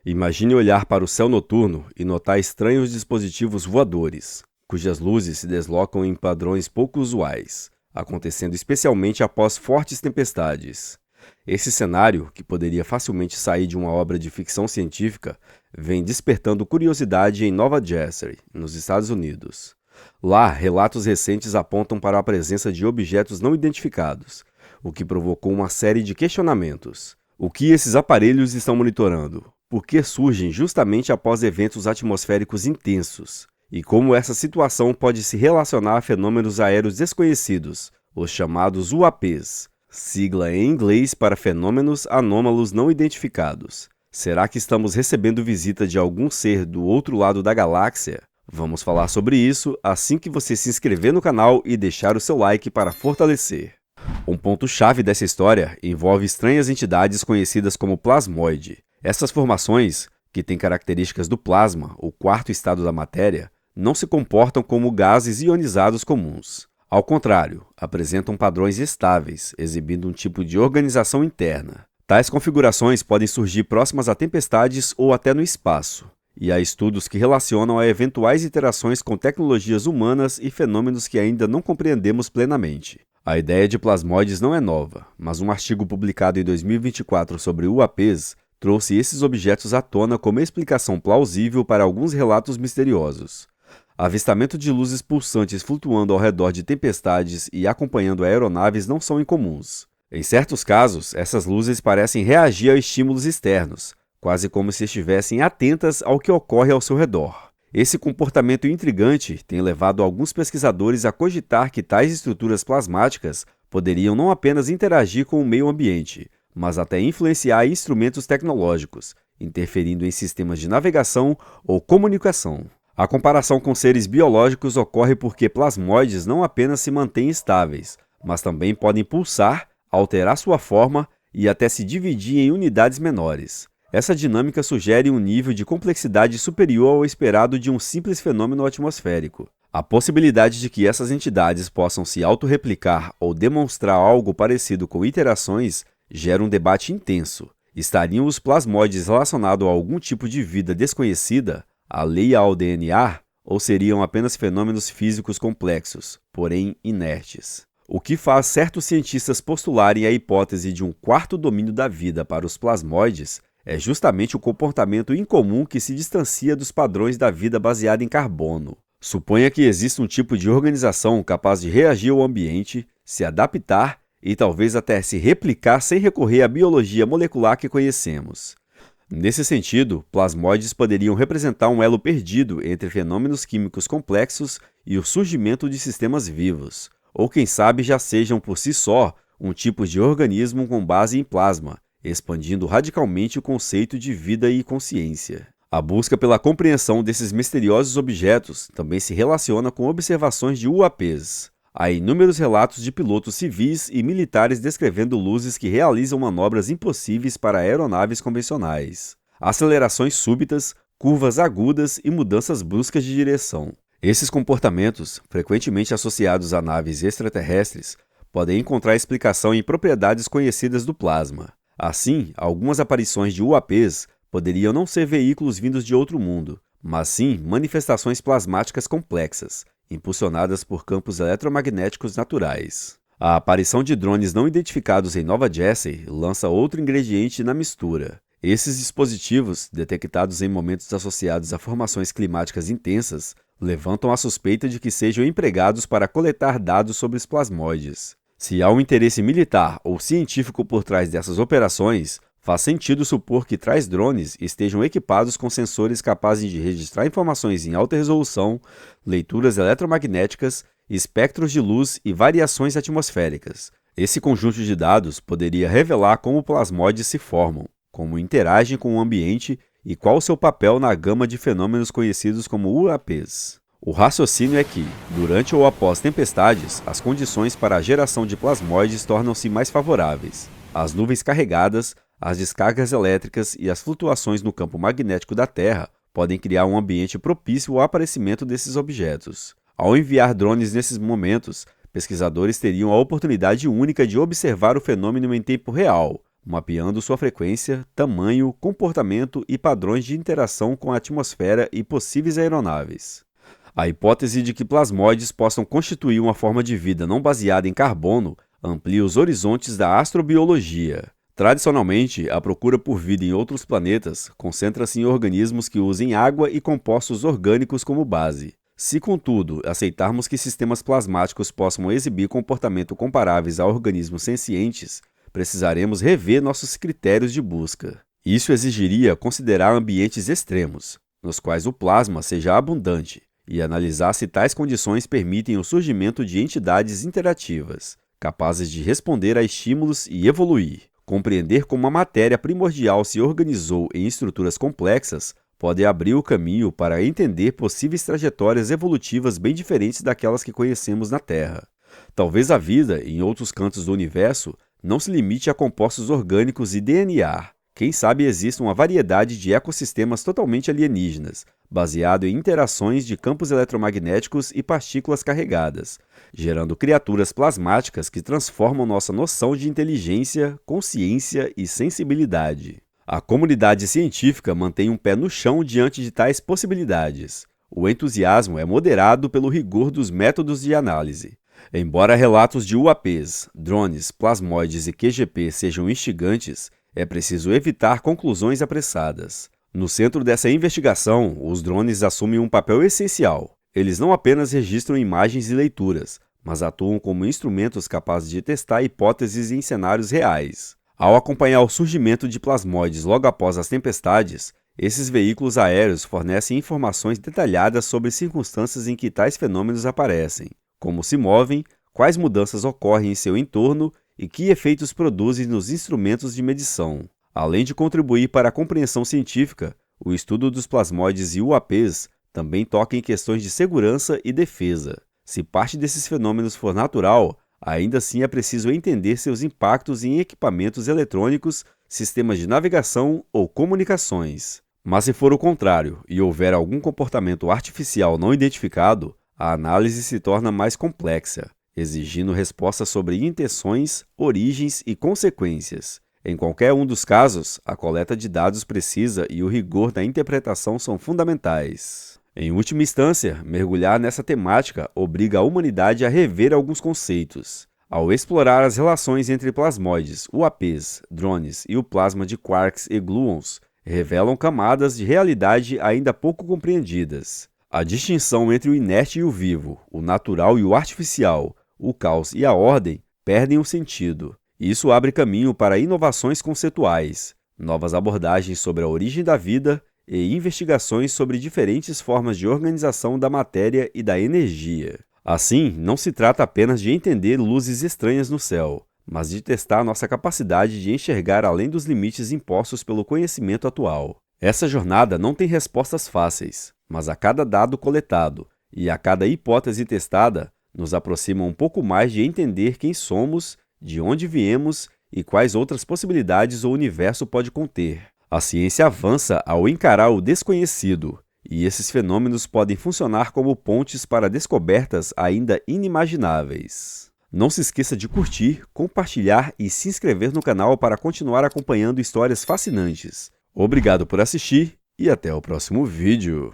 Imagine olhar para o céu noturno e notar estranhos dispositivos voadores, cujas luzes se deslocam em padrões pouco usuais, acontecendo especialmente após fortes tempestades. Esse cenário, que poderia facilmente sair de uma obra de ficção científica, vem despertando curiosidade em Nova Jersey, nos Estados Unidos. Lá, relatos recentes apontam para a presença de objetos não identificados, o que provocou uma série de questionamentos. O que esses aparelhos estão monitorando? Por que surgem justamente após eventos atmosféricos intensos? E como essa situação pode se relacionar a fenômenos aéreos desconhecidos, os chamados UAPs, sigla em inglês para Fenômenos Anômalos Não Identificados. Será que estamos recebendo visita de algum ser do outro lado da galáxia? Vamos falar sobre isso assim que você se inscrever no canal e deixar o seu like para fortalecer. Um ponto-chave dessa história envolve estranhas entidades conhecidas como plasmoide. Essas formações, que têm características do plasma, o quarto estado da matéria, não se comportam como gases ionizados comuns. Ao contrário, apresentam padrões estáveis, exibindo um tipo de organização interna. Tais configurações podem surgir próximas a tempestades ou até no espaço, e há estudos que relacionam a eventuais interações com tecnologias humanas e fenômenos que ainda não compreendemos plenamente. A ideia de plasmoides não é nova, mas um artigo publicado em 2024 sobre UAPs trouxe esses objetos à tona como explicação plausível para alguns relatos misteriosos. Avistamento de luzes pulsantes flutuando ao redor de tempestades e acompanhando aeronaves não são incomuns. Em certos casos, essas luzes parecem reagir a estímulos externos, quase como se estivessem atentas ao que ocorre ao seu redor. Esse comportamento intrigante tem levado alguns pesquisadores a cogitar que tais estruturas plasmáticas poderiam não apenas interagir com o meio ambiente, mas até influenciar instrumentos tecnológicos, interferindo em sistemas de navegação ou comunicação. A comparação com seres biológicos ocorre porque plasmoides não apenas se mantêm estáveis, mas também podem pulsar, alterar sua forma e até se dividir em unidades menores. Essa dinâmica sugere um nível de complexidade superior ao esperado de um simples fenômeno atmosférico. A possibilidade de que essas entidades possam se autorreplicar ou demonstrar algo parecido com interações gera um debate intenso. Estariam os plasmoides relacionados a algum tipo de vida desconhecida, alheia ao DNA, ou seriam apenas fenômenos físicos complexos, porém inertes? O que faz certos cientistas postularem a hipótese de um quarto domínio da vida para os plasmoides é justamente o comportamento incomum que se distancia dos padrões da vida baseada em carbono. Suponha que exista um tipo de organização capaz de reagir ao ambiente, se adaptar e talvez até se replicar sem recorrer à biologia molecular que conhecemos. Nesse sentido, plasmoides poderiam representar um elo perdido entre fenômenos químicos complexos e o surgimento de sistemas vivos, ou quem sabe já sejam por si só um tipo de organismo com base em plasma, expandindo radicalmente o conceito de vida e consciência. A busca pela compreensão desses misteriosos objetos também se relaciona com observações de UAPs. Há inúmeros relatos de pilotos civis e militares descrevendo luzes que realizam manobras impossíveis para aeronaves convencionais. Acelerações súbitas, curvas agudas e mudanças bruscas de direção. Esses comportamentos, frequentemente associados a naves extraterrestres, podem encontrar explicação em propriedades conhecidas do plasma. Assim, algumas aparições de UAPs poderiam não ser veículos vindos de outro mundo, mas sim manifestações plasmáticas complexas, impulsionadas por campos eletromagnéticos naturais. A aparição de drones não identificados em Nova Jersey lança outro ingrediente na mistura. Esses dispositivos, detectados em momentos associados a formações climáticas intensas, levantam a suspeita de que sejam empregados para coletar dados sobre os plasmoides. Se há um interesse militar ou científico por trás dessas operações, faz sentido supor que tais drones estejam equipados com sensores capazes de registrar informações em alta resolução, leituras eletromagnéticas, espectros de luz e variações atmosféricas. Esse conjunto de dados poderia revelar como plasmoides se formam, como interagem com o ambiente e qual o seu papel na gama de fenômenos conhecidos como UAPs. O raciocínio é que, durante ou após tempestades, as condições para a geração de plasmoides tornam-se mais favoráveis. As nuvens carregadas, as descargas elétricas e as flutuações no campo magnético da Terra podem criar um ambiente propício ao aparecimento desses objetos. Ao enviar drones nesses momentos, pesquisadores teriam a oportunidade única de observar o fenômeno em tempo real, mapeando sua frequência, tamanho, comportamento e padrões de interação com a atmosfera e possíveis aeronaves. A hipótese de que plasmóides possam constituir uma forma de vida não baseada em carbono amplia os horizontes da astrobiologia. Tradicionalmente, a procura por vida em outros planetas concentra-se em organismos que usem água e compostos orgânicos como base. Se, contudo, aceitarmos que sistemas plasmáticos possam exibir comportamento comparáveis a organismos sencientes, precisaremos rever nossos critérios de busca. Isso exigiria considerar ambientes extremos, nos quais o plasma seja abundante, e analisar se tais condições permitem o surgimento de entidades interativas, capazes de responder a estímulos e evoluir. Compreender como a matéria primordial se organizou em estruturas complexas pode abrir o caminho para entender possíveis trajetórias evolutivas bem diferentes daquelas que conhecemos na Terra. Talvez a vida, em outros cantos do universo, não se limite a compostos orgânicos e DNA. Quem sabe exista uma variedade de ecossistemas totalmente alienígenas, baseado em interações de campos eletromagnéticos e partículas carregadas, gerando criaturas plasmáticas que transformam nossa noção de inteligência, consciência e sensibilidade. A comunidade científica mantém um pé no chão diante de tais possibilidades. O entusiasmo é moderado pelo rigor dos métodos de análise. Embora relatos de UAPs, drones, plasmóides e QGP sejam instigantes, é preciso evitar conclusões apressadas. No centro dessa investigação, os drones assumem um papel essencial. Eles não apenas registram imagens e leituras, mas atuam como instrumentos capazes de testar hipóteses em cenários reais. Ao acompanhar o surgimento de plasmóides logo após as tempestades, esses veículos aéreos fornecem informações detalhadas sobre circunstâncias em que tais fenômenos aparecem, como se movem, quais mudanças ocorrem em seu entorno e que efeitos produzem nos instrumentos de medição. Além de contribuir para a compreensão científica, o estudo dos plasmóides e UAPs também toca em questões de segurança e defesa. Se parte desses fenômenos for natural, ainda assim é preciso entender seus impactos em equipamentos eletrônicos, sistemas de navegação ou comunicações. Mas se for o contrário e houver algum comportamento artificial não identificado, a análise se torna mais complexa, exigindo respostas sobre intenções, origens e consequências. Em qualquer um dos casos, a coleta de dados precisa e o rigor da interpretação são fundamentais. Em última instância, mergulhar nessa temática obriga a humanidade a rever alguns conceitos. Ao explorar as relações entre plasmóides, UAPs, drones e o plasma de quarks e gluons, revelam camadas de realidade ainda pouco compreendidas. A distinção entre o inerte e o vivo, o natural e o artificial, o caos e a ordem, perdem o sentido. Isso abre caminho para inovações conceituais, novas abordagens sobre a origem da vida e investigações sobre diferentes formas de organização da matéria e da energia. Assim, não se trata apenas de entender luzes estranhas no céu, mas de testar nossa capacidade de enxergar além dos limites impostos pelo conhecimento atual. Essa jornada não tem respostas fáceis, mas a cada dado coletado e a cada hipótese testada, nos aproxima um pouco mais de entender quem somos, de onde viemos e quais outras possibilidades o universo pode conter. A ciência avança ao encarar o desconhecido, e esses fenômenos podem funcionar como pontes para descobertas ainda inimagináveis. Não se esqueça de curtir, compartilhar e se inscrever no canal para continuar acompanhando histórias fascinantes. Obrigado por assistir e até o próximo vídeo.